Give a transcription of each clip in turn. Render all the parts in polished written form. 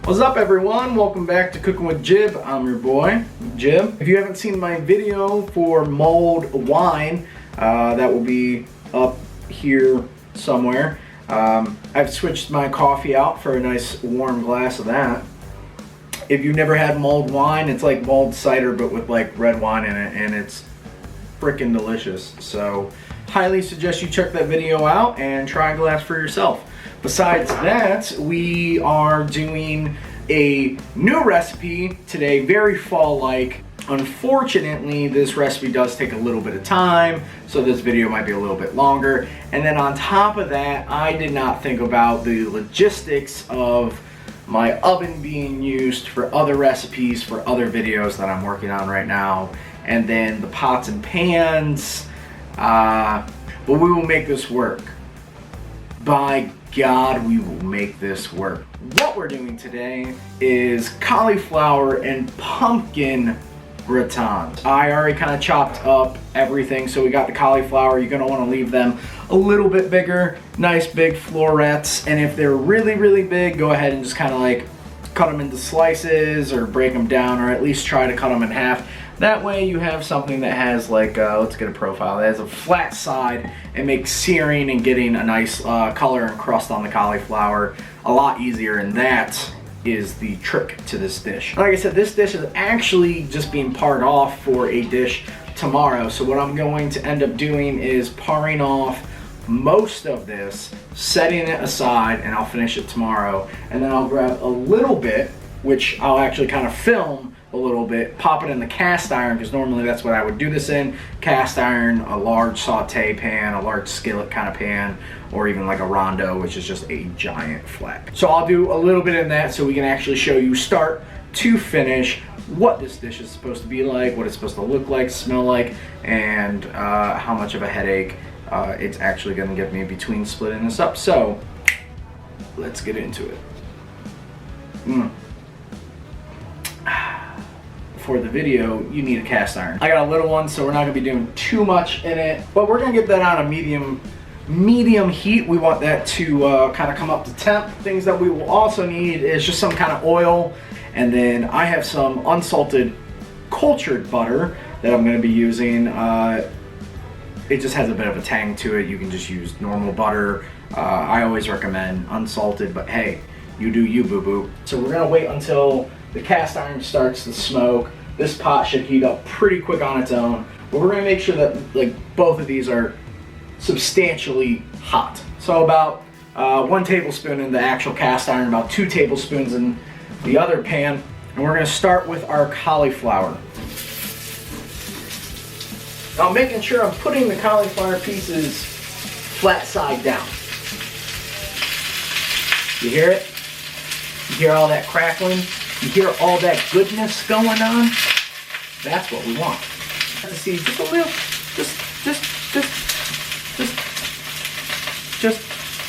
What's up everyone? Welcome back to Cooking with Jib. I'm your boy, Jib. If you haven't seen my video for mulled wine, that will be up here somewhere. I've switched my coffee out for a nice warm glass of that. If you've never had mulled wine, it's like mulled cider but with like red wine in it, and it's freaking delicious. So highly suggest you check that video out and try a glass for yourself. Besides that, we are doing a new recipe today, very fall-like. Unfortunately, this recipe does take a little bit of time, so this video might be a little bit longer. And then on top of that, I did not think about the logistics of my oven being used for other recipes, for other videos that I'm working on right now, and then the pots and pans, but we will make this work. By God, we will make this work. What we're doing today is cauliflower and pumpkin gratin. I already kind of chopped up everything, so we got the cauliflower. You're gonna want to leave them a little bit bigger, nice big florets, and if they're really big, go ahead and just kind of like cut them into slices or break them down, or at least try to cut them in half. That way you have something that has like, let's get a profile, that has a flat side and makes searing and getting a nice color and crust on the cauliflower a lot easier, and that is the trick to this dish. Like I said, this dish is actually just being pared off for a dish tomorrow. So what I'm going to end up doing is paring off most of this, setting it aside, and I'll finish it tomorrow. And then I'll grab a little bit, which I'll actually kind of film a little bit, pop it in the cast iron, because normally that's what I would do this in. Cast iron, a large saute pan, a large skillet kind of pan, or even like a rondo, which is just a giant flat. So I'll do a little bit in that so we can actually show you start to finish what this dish is supposed to be like, what it's supposed to look like, smell like, and how much of a headache it's actually going to give me between splitting this up. So let's get into it. For the video, you need a cast iron. I got a little one, so we're not gonna be doing too much in it, but we're gonna get that on a medium heat. We want that to kind of come up to temp. Things that we will also need is just some kind of oil, and then I have some unsalted cultured butter that I'm gonna be using. It just has a bit of a tang to it. You can just use normal butter. I always recommend unsalted, but hey, you do you, boo-boo. So we're gonna wait until the cast iron starts to smoke. This pot should heat up pretty quick on its own, but we're gonna make sure that like both of these are substantially hot. So about 1 tablespoon in the actual cast iron, about 2 tablespoons in the other pan, and we're gonna start with our cauliflower. Now I'm making sure I'm putting the cauliflower pieces flat side down. You hear it? You hear all that crackling? You hear all that goodness going on? That's what we want. Let's see, just a little,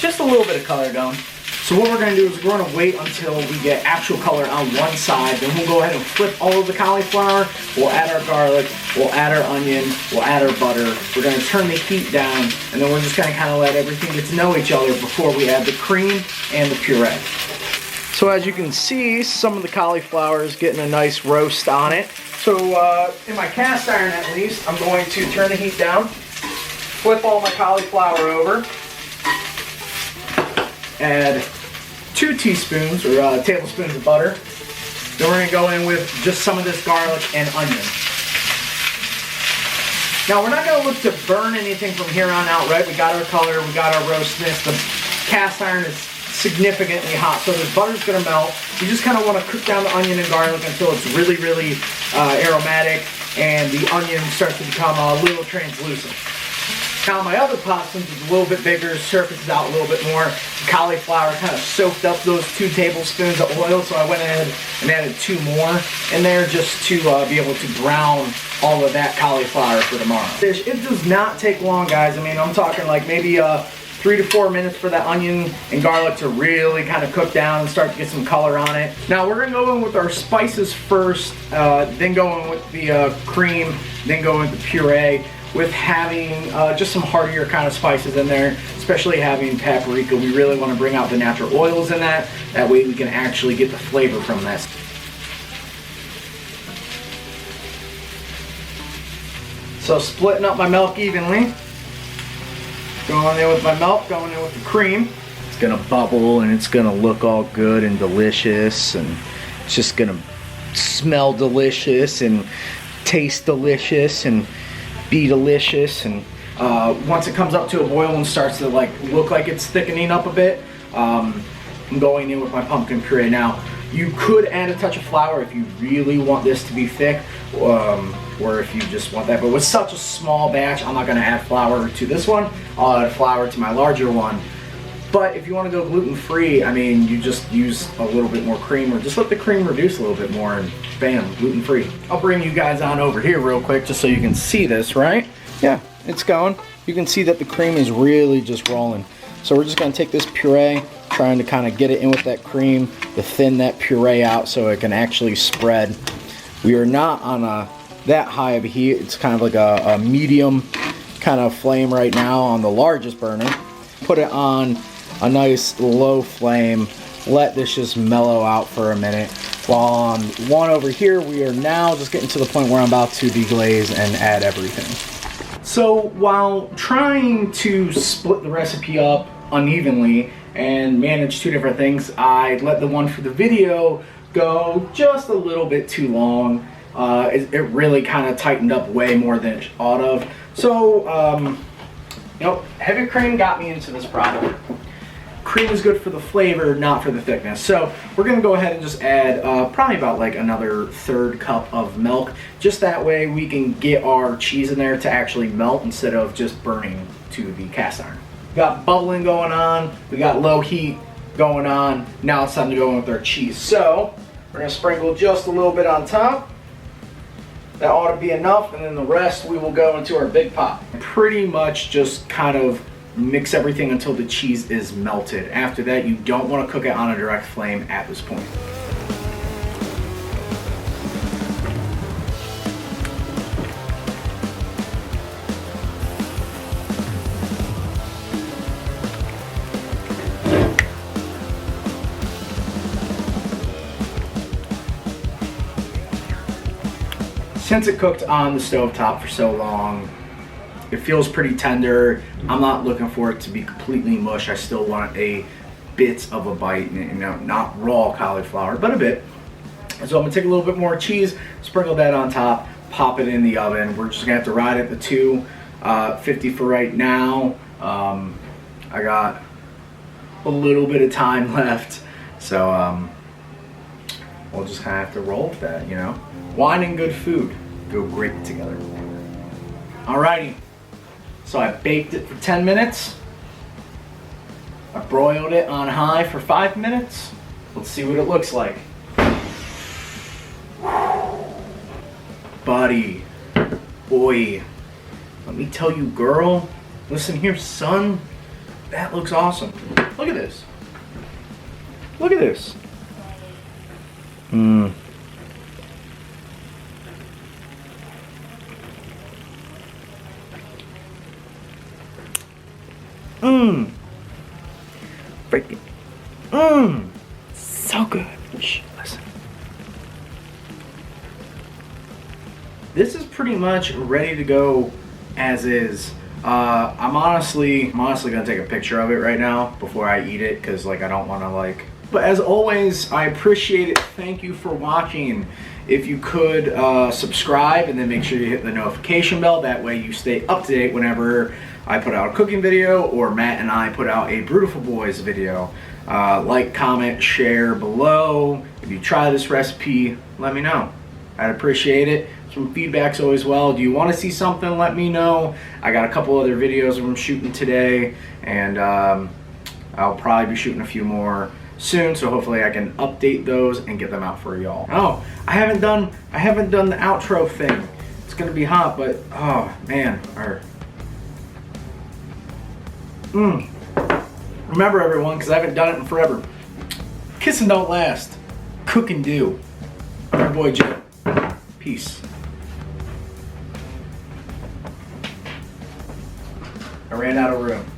just a little bit of color going. So what we're gonna do is we're gonna wait until we get actual color on one side, then we'll go ahead and flip all of the cauliflower, we'll add our garlic, we'll add our onion, we'll add our butter, we're gonna turn the heat down, and then we're just gonna kind of let everything get to know each other before we add the cream and the puree. So as you can see, some of the cauliflower is getting a nice roast on it. So in my cast iron at least, I'm going to turn the heat down, flip all my cauliflower over, add 2 teaspoons or tablespoons of butter. Then we're going to go in with just some of this garlic and onion. Now we're not going to look to burn anything from here on out, right? We got our color, we got our roastness. The cast iron is significantly hot, so the butter's gonna melt. You just kind of want to cook down the onion and garlic until it's really aromatic and the onion starts to become a little translucent. Now my other pot, since it's a little bit bigger, surfaces out a little bit more. The cauliflower kind of soaked up those 2 tablespoons of oil, so I went ahead and added 2 more in there just to be able to brown all of that cauliflower for tomorrow. It does not take long, guys. I mean, I'm talking like maybe 3 to 4 minutes for that onion and garlic to really kind of cook down and start to get some color on it. Now we're going to go in with our spices first, then go in with the cream, then go in with the puree. with having just some heartier kind of spices in there, especially having paprika. We really want to bring out the natural oils in that. That way we can actually get the flavor from this. So splitting up my milk evenly. Going in with my milk, going in with the cream. It's gonna bubble and it's gonna look all good and delicious, and it's just gonna smell delicious and taste delicious and be delicious. And once it comes up to a boil and starts to like look like it's thickening up a bit, I'm going in with my pumpkin puree. Now you could add a touch of flour if you really want this to be thick, or if you just want that, but with such a small batch, I'm not going to add flour to this one. I'll add flour to my larger one. But if you want to go gluten-free, I mean, you just use a little bit more cream, or just let the cream reduce a little bit more, and bam, gluten-free. I'll bring you guys on over here real quick just so you can see this, right? Yeah, it's going. You can see that the cream is really just rolling. So we're just going to take this puree, trying to kind of get it in with that cream to thin that puree out so it can actually spread. We are not on that high of a heat. It's kind of like a medium kind of flame right now on the largest burner. Put it on a nice low flame. Let this just mellow out for a minute. While on one over here, we are now just getting to the point where I'm about to deglaze and add everything. So while trying to split the recipe up unevenly and manage two different things, I let the one for the video go just a little bit too long. It really kind of tightened up way more than it ought of. So, you know, heavy cream got me into this problem. Cream is good for the flavor, not for the thickness. So we're gonna go ahead and just add probably about like another 1/3 cup of milk. Just that way we can get our cheese in there to actually melt instead of just burning to the cast iron. We got bubbling going on, we got low heat going on. Now it's time to go in with our cheese. So we're gonna sprinkle just a little bit on top. That ought to be enough, and then the rest we will go into our big pot. Pretty much just kind of mix everything until the cheese is melted. After that, you don't want to cook it on a direct flame at this point. Since it cooked on the stovetop for so long, it feels pretty tender. I'm not looking for it to be completely mush. I still want a bit of a bite, you know, not raw cauliflower, but a bit. So I'm gonna take a little bit more cheese, sprinkle that on top, pop it in the oven. We're just gonna have to ride at the 250 for right now. I got a little bit of time left, so we'll just kind of have to roll with that, you know. Wine and good food go great together. Alrighty, so I baked it for 10 minutes. I broiled it on high for 5 minutes. Let's see what it looks like. Buddy, boy, let me tell you, girl, listen here, son, that looks awesome. Look at this. Look at this. Freaking. So good. Shh, listen. This is pretty much ready to go as is. I'm honestly gonna take a picture of it right now before I eat it, because like I don't want to like. But as always, I appreciate it. Thank you for watching. If you could subscribe and then make sure you hit the notification bell. That way you stay up to date whenever I put out a cooking video or Matt and I put out a Beautiful Boys video. Like, comment, share below. If you try this recipe, let me know. I'd appreciate it. Some feedback's always well. Do you want to see something? Let me know. I got a couple other videos I'm shooting today, and I'll probably be shooting a few more soon, so hopefully I can update those and get them out for y'all. Oh, I haven't done the outro thing. It's gonna be hot, but oh man. Remember everyone, because I haven't done it in forever. Kiss and don't last. Cook and do. I'm your boy Jim. Peace. I ran out of room.